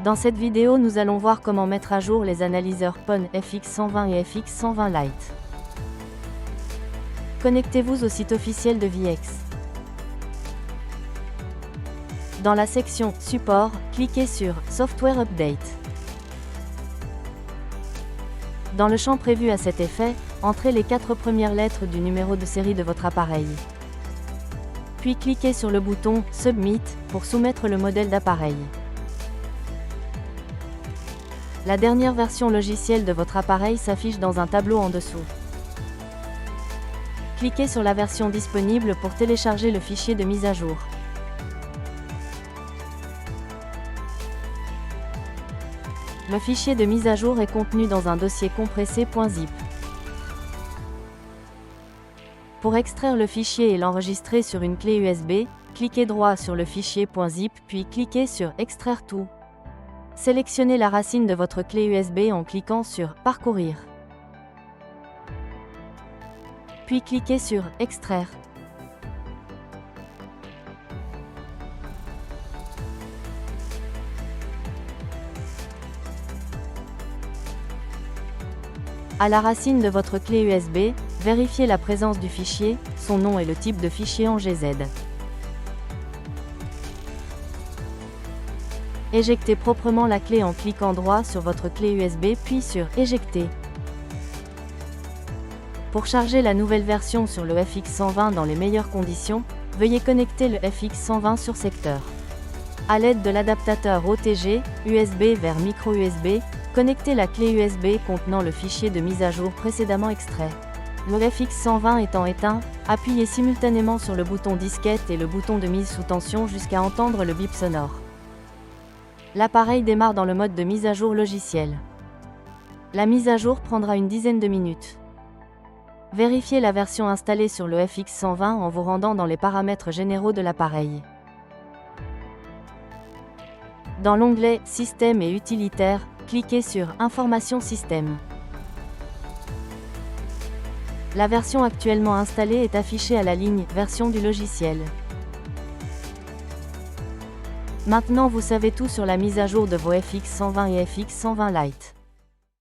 Dans cette vidéo, nous allons voir comment mettre à jour les analyseurs PON FX120 et FX120 Lite. Connectez-vous au site officiel de VX. Dans la section Support, cliquez sur Software Update. Dans le champ prévu à cet effet, entrez les 4 premières lettres du numéro de série de votre appareil. Puis cliquez sur le bouton Submit pour soumettre le modèle d'appareil. La dernière version logicielle de votre appareil s'affiche dans un tableau en dessous. Cliquez sur la version disponible pour télécharger le fichier de mise à jour. Le fichier de mise à jour est contenu dans un dossier compressé .zip. Pour extraire le fichier et l'enregistrer sur une clé USB, cliquez droit sur le fichier .zip puis cliquez sur Extraire tout. Sélectionnez la racine de votre clé USB en cliquant sur Parcourir. Puis cliquez sur Extraire. À la racine de votre clé USB, vérifiez la présence du fichier, son nom et le type de fichier en GZ. Éjectez proprement la clé en cliquant droit sur votre clé USB puis sur Éjecter. Pour charger la nouvelle version sur le FX120 dans les meilleures conditions, veuillez connecter le FX120 sur secteur. À l'aide de l'adaptateur OTG, USB vers micro USB, connectez la clé USB contenant le fichier de mise à jour précédemment extrait. Le FX120 étant éteint, appuyez simultanément sur le bouton disquette et le bouton de mise sous tension jusqu'à entendre le bip sonore. L'appareil démarre dans le mode de mise à jour logiciel. La mise à jour prendra une dizaine de minutes. Vérifiez la version installée sur le FX120 en vous rendant dans les paramètres généraux de l'appareil. Dans l'onglet Système et utilitaires, cliquez sur Information système. La version actuellement installée est affichée à la ligne Version du logiciel. Maintenant vous savez tout sur la mise à jour de vos FX120 et FX120 Lite.